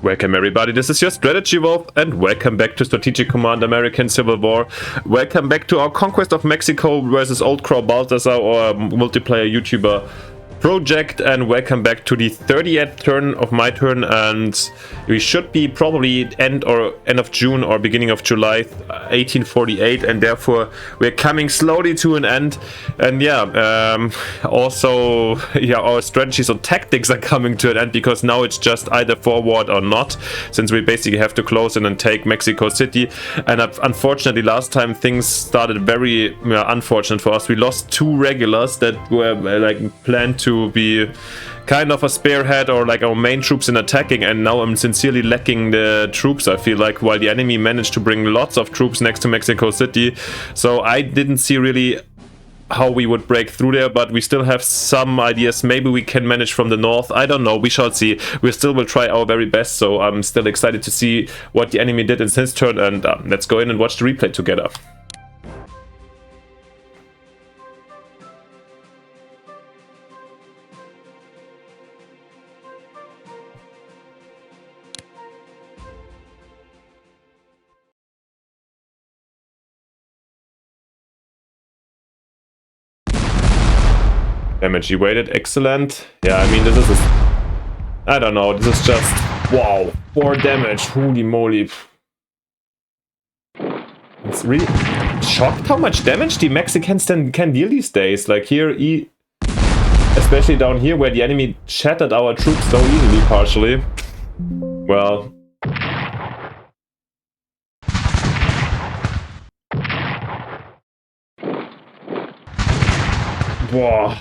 Welcome everybody, this is your Strategy Wolf, and welcome back to Strategic Command American Civil War. Welcome back to our Conquest of Mexico versus Old Crow Balthazor, or multiplayer YouTuber project, and welcome back to the 30th turn of my turn, and we should be probably end of June or beginning of July 1848, and therefore we're coming slowly to an end. And also our strategies or tactics are coming to an end, because now it's just either forward or not, since we basically have to close in and take Mexico City. And unfortunately last time things started very unfortunate for us. We lost two regulars that were like planned to be kind of a spearhead or like our main troops in attacking, and now I'm sincerely lacking the troops, I feel like, while the enemy managed to bring lots of troops next to Mexico City. So I didn't see really how we would break through there, but we still have some ideas. Maybe we can manage from the north, I don't know, we shall see. We still will try our very best, so I'm still excited to see what the enemy did in his turn, and let's go in and watch the replay together. Damage evaded, excellent. Yeah, I mean, this is I don't know, this is just, wow, 4 damage, holy moly. It's really shocked how much damage the Mexicans can deal these days. Like here, especially down here where the enemy shattered our troops so easily partially. Well, wow.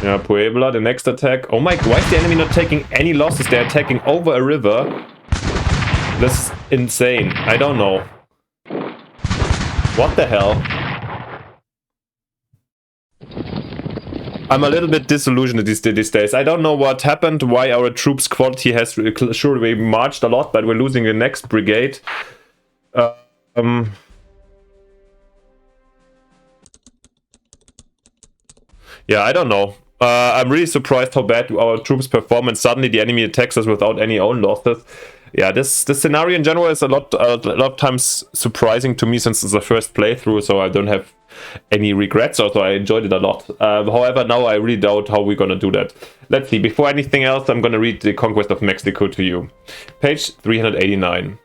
Yeah, Puebla, the next attack. Oh my, why is the enemy not taking any losses? They're attacking over a river. This is insane. I don't know. What the hell? I'm a little bit disillusioned these days. I don't know what happened, why our troops quality has... Sure, we marched a lot, but we're losing the next brigade. Yeah, I don't know. I'm really surprised how bad our troops perform, and suddenly the enemy attacks us without any own losses. Yeah, this scenario in general is a lot of times surprising to me, since it's the first playthrough, so I don't have any regrets, although I enjoyed it a lot. However, now I really doubt how we're gonna do that. Let's see, before anything else, I'm gonna read the Conquest of Mexico to you. Page 389.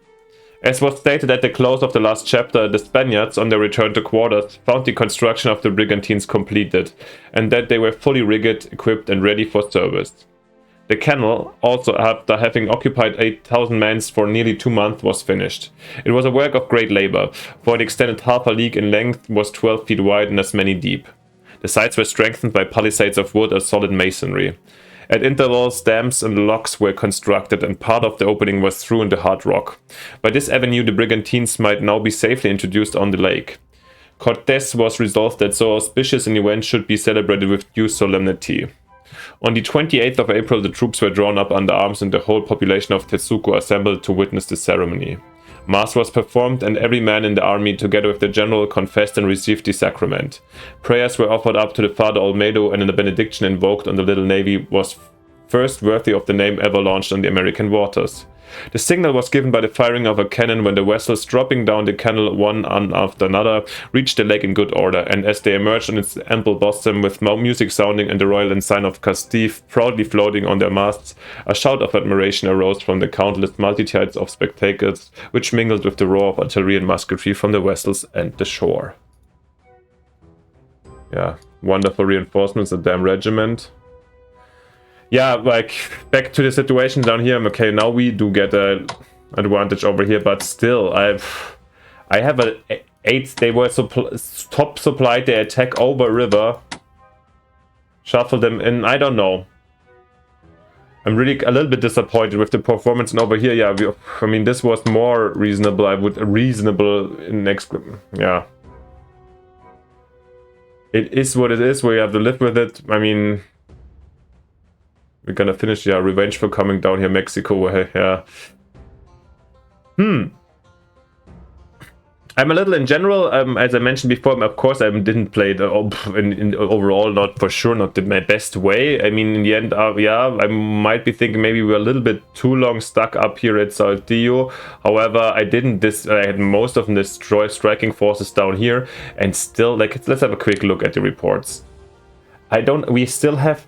As was stated at the close of the last chapter, the Spaniards, on their return to quarters, found the construction of the brigantines completed, and that they were fully rigged, equipped, and ready for service. The canal, also after having occupied 8,000 men for nearly 2 months, was finished. It was a work of great labor, for it extended half a league in length, was 12 feet wide, and as many deep. The sides were strengthened by palisades of wood and solid masonry. At intervals, dams and locks were constructed, and part of the opening was through in the hard rock. By this avenue, the brigantines might now be safely introduced on the lake. Cortes was resolved that so auspicious an event should be celebrated with due solemnity. On the 28th of April, the troops were drawn up under arms, and the whole population of Texuco assembled to witness the ceremony. Mass was performed, and every man in the army, together with the general, confessed and received the sacrament. Prayers were offered up to the Father Olmedo, and a benediction invoked on the little navy was first worthy of the name ever launched on the American waters. The signal was given by the firing of a cannon when the vessels, dropping down the canal one after another, reached the lake in good order, and as they emerged on its ample bosom with music sounding and the royal ensign of Castile proudly floating on their masts, a shout of admiration arose from the countless multitudes of spectators, which mingled with the roar of artillery and musketry from the vessels and the shore. Yeah, wonderful reinforcements, a damn regiment. Yeah, like, back to the situation down here. Okay, now we do get an advantage over here, but still, I have a 8. They were top supplied. They attack over river. Shuffle them in. I don't know. I'm really a little bit disappointed with the performance. And over here, yeah, I mean, this was more reasonable. Reasonable in next. Yeah. It is what it is. We have to live with it. I mean, we're gonna finish, yeah, revenge for coming down here, Mexico, yeah. I'm a little in general, as I mentioned before, of course I didn't play the in overall, not for sure, not my best way. I mean, in the end, yeah, I might be thinking maybe we're a little bit too long stuck up here at Saltillo. However, I had most of them destroy striking forces down here, and still, like, let's have a quick look at the reports. We still have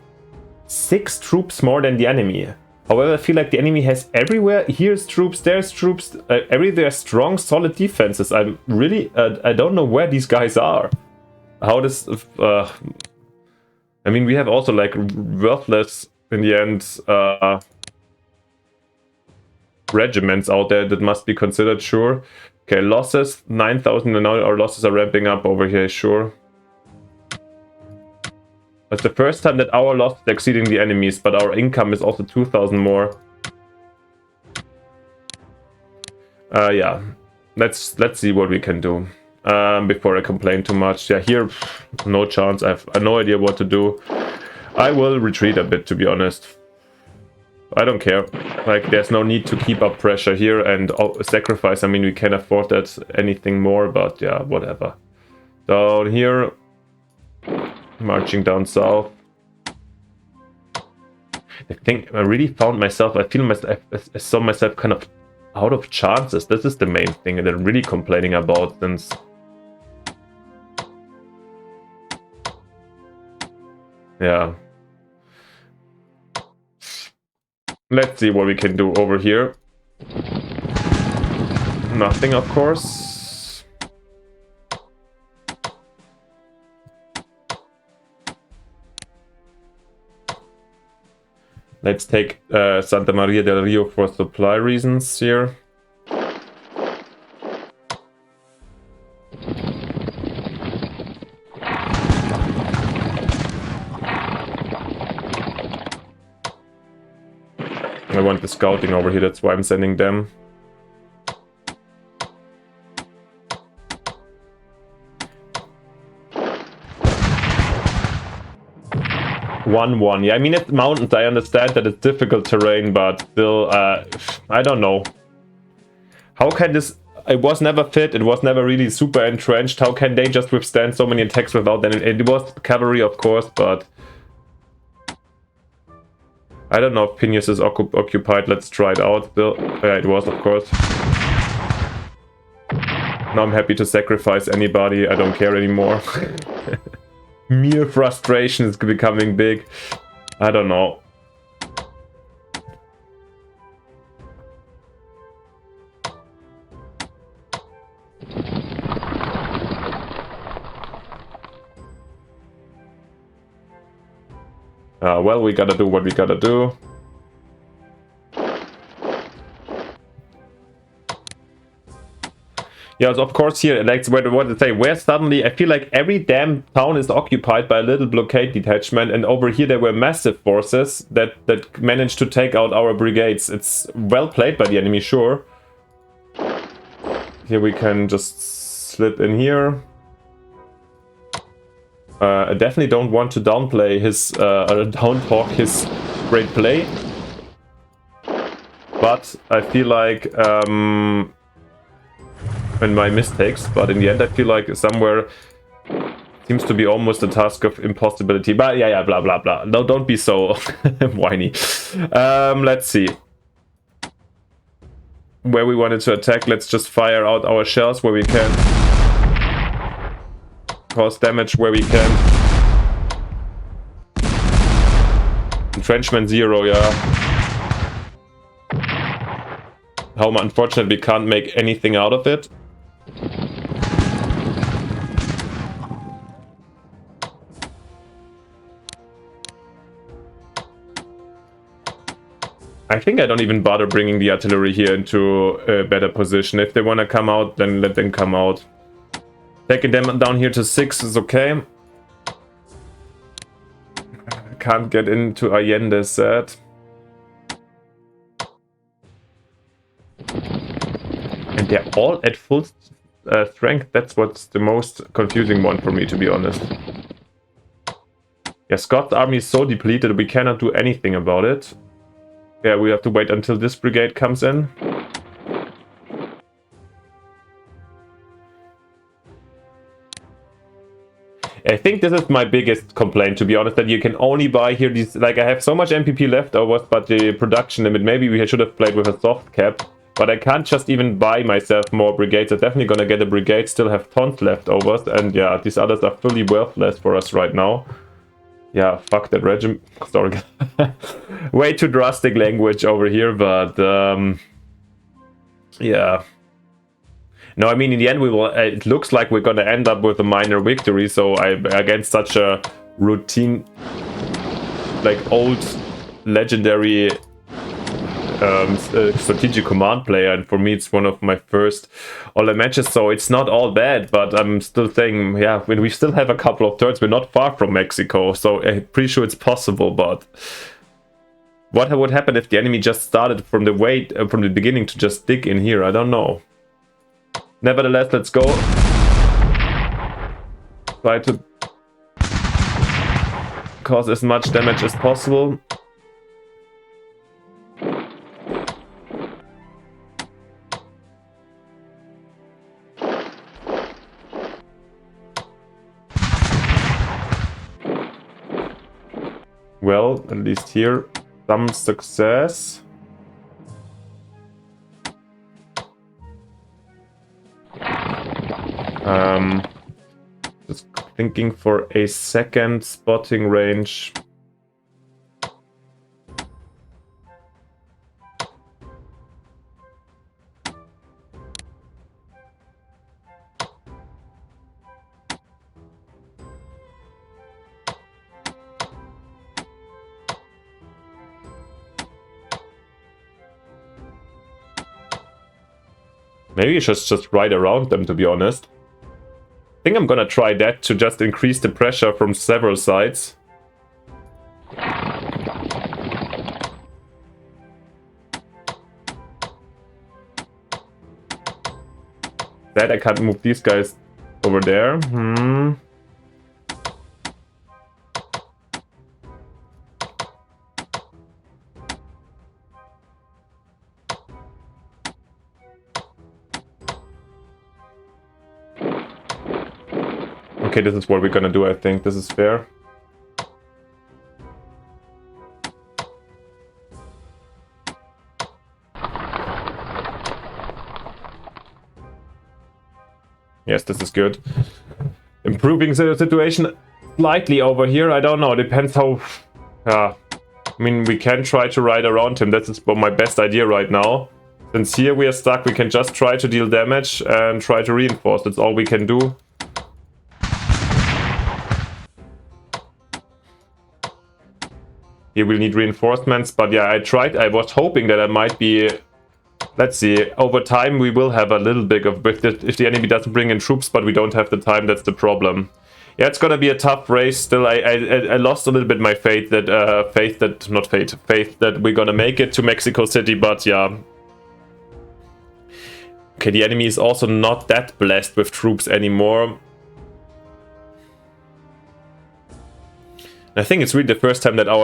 6 troops more than the enemy. However, I feel like the enemy has everywhere. Here's troops, there's troops, everywhere strong, solid defenses. I'm really, I don't know where these guys are. How this, I mean, we have also like worthless, in the end, regiments out there that must be considered, sure. Okay, losses, 9,000, and now our losses are ramping up over here, sure. It's the first time that our loss is exceeding the enemies, but our income is also 2,000 more. Yeah, let's see what we can do before I complain too much. Yeah, here, no chance. I have no idea what to do. I will retreat a bit, to be honest. I don't care. Like, there's no need to keep up pressure here and sacrifice. I mean, we can afford that anything more, but yeah, whatever. Down here. Marching down south. I think I really found myself, I saw myself kind of out of chances. This is the main thing that I'm really complaining about since... Yeah. Let's see what we can do over here. Nothing, of course. Let's take Santa Maria del Rio for supply reasons here. I want the scouting over here, that's why I'm sending them. Yeah, I mean, it's mountains, I understand that it's difficult terrain, but still, I don't know. How can this... It was never fit, it was never really super entrenched. How can they just withstand so many attacks without any... It was cavalry, of course, but... I don't know if Pineus is occupied, let's try it out still. Yeah, it was, of course. Now I'm happy to sacrifice anybody, I don't care anymore. Mere frustration is becoming big. I don't know. Well, we gotta do what we gotta do. Yes, of course here, like, what to say, where suddenly, I feel like every damn town is occupied by a little blockade detachment, and over here there were massive forces that managed to take out our brigades. It's well played by the enemy, sure. Here we can just slip in here. I definitely don't want to downplay his, down-talk his great play. But I feel like, and my mistakes, but in the end I feel like somewhere seems to be almost a task of impossibility. But yeah, blah blah blah. No, don't be so whiny. Let's see. Where we wanted to attack, let's just fire out our shells where we can. Cause damage where we can. Entrenchment 0, yeah. How unfortunately we can't make anything out of it. I think I don't even bother bringing the artillery here into a better position. If they want to come out, then let them come out. Taking them down here to 6 is okay. Can't get into Allende set. And they're all at full strength. That's what's the most confusing one for me, to be honest. Yeah, Scott's army is so depleted we cannot do anything about it. Yeah, we have to wait until this brigade comes in. this is my biggest complaint, to be honest, that you can only buy here these, like I have so much MPP leftovers, but the production limit, maybe we should have played with a soft cap, but I can't just even buy myself more brigades. I'm definitely gonna get a brigade, still have tons leftovers, and yeah, these others are fully worthless for us right now. Yeah, fuck that regiment. Sorry. Way too drastic language over here, but yeah. No, I mean, in the end, we will. It looks like we're gonna end up with a minor victory. So against such a routine, like old, legendary strategic command player, and for me, it's one of my first online matches. So it's not all bad, but I'm still saying, yeah, when we still have a couple of turns, we're not far from Mexico. So I'm pretty sure it's possible, but. What would happen if the enemy just started from the beginning to just dig in here? I don't know. Nevertheless, let's go. Try to cause as much damage as possible. Well, at least here, some success. Just thinking for a second spotting range. Maybe it's just right around them, to be honest. I think I'm gonna try that to just increase the pressure from several sides. That I can't move these guys over there. Okay, this is what we're gonna do, I think. This is fair. Yes, this is good. Improving the situation slightly over here. I don't know. Depends how... I mean, we can try to ride around him. That is my best idea right now. Since here we are stuck, we can just try to deal damage and try to reinforce. That's all we can do. Here we'll need reinforcements, but yeah, I was hoping that I might be... Let's see, over time we will have a little bit of... If the enemy doesn't bring in troops, but we don't have the time, that's the problem. Yeah, it's gonna be a tough race. Still, I lost a little bit my faith that... faith that we're gonna make it to Mexico City, but yeah. Okay, the enemy is also not that blessed with troops anymore. I think it's really the first time that I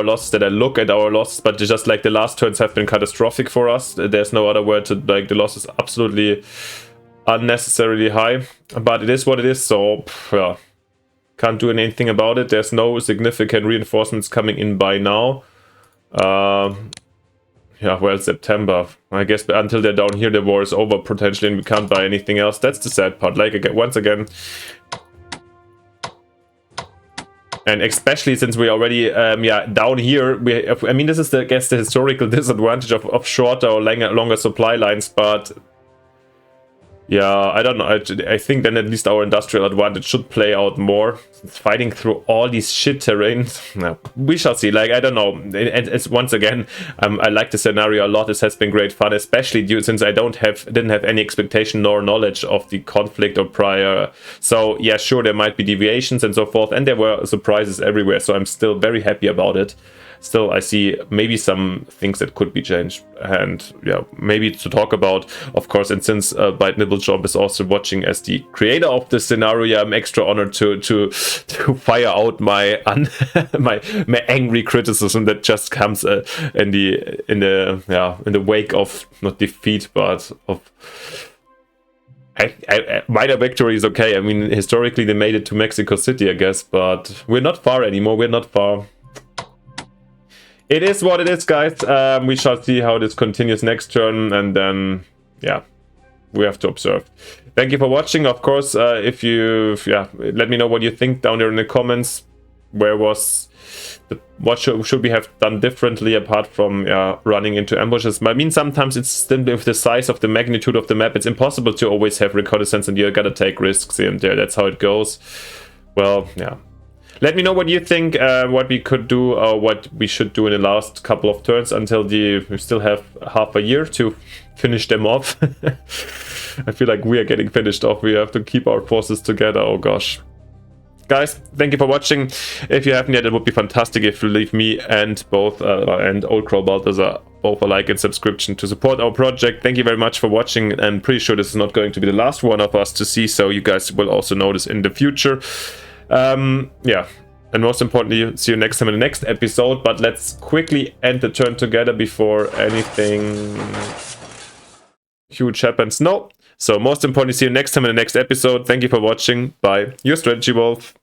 look at our losses, but just like the last turns have been catastrophic for us. There's no other word to, like, the loss is absolutely unnecessarily high, but it is what it is, so yeah, can't do anything about it. There's no significant reinforcements coming in by now. Yeah, well, September. I guess until they're down here, the war is over potentially, and we can't buy anything else. That's the sad part. Like, again, once again. And especially since we already, down here, I mean, this is, I guess, the historical disadvantage of shorter or longer supply lines, but yeah, I don't know. I think then at least our industrial advantage should play out more. It's fighting through all these shit terrains. No, we shall see. Like, I don't know. It's once again, I like the scenario a lot. This has been great fun, especially since I didn't have any expectation nor knowledge of the conflict or prior. So yeah, sure, there might be deviations and so forth, and there were surprises everywhere. So I'm still very happy about it. Still, I see maybe some things that could be changed, and yeah, maybe to talk about, of course. And since Bite Nibblejob is also watching as the creator of this scenario, I'm extra honored to fire out my my angry criticism that just comes in the wake of not defeat, but of minor victory is okay. I mean, historically they made it to Mexico City, I guess, but we're not far anymore. We're not far. It is what it is, guys. We shall see how this continues next turn, and then, yeah, we have to observe. Thank you for watching. Of course, if you, let me know what you think down there in the comments. What should we have done differently apart from running into ambushes? I mean, sometimes it's simply with the size of the magnitude of the map, it's impossible to always have reconnaissance, and you gotta take risks here and there. That's how it goes. Well, yeah. Let me know what you think, what we could do, or what we should do in the last couple of turns until we still have half a year to finish them off. I feel like we are getting finished off. We have to keep our forces together. Oh gosh. Guys, thank you for watching. If you haven't yet, it would be fantastic if you leave me and Old Crow Balthazor both a like and subscription to support our project. Thank you very much for watching. I'm pretty sure this is not going to be the last one of us to see, so you guys will also notice in the future. Yeah, and most importantly, see you next time in the next episode. But let's quickly end the turn together before anything huge happens. No. So most importantly, see you next time in the next episode. Thank you for watching. Bye. Your Strategy Wolf.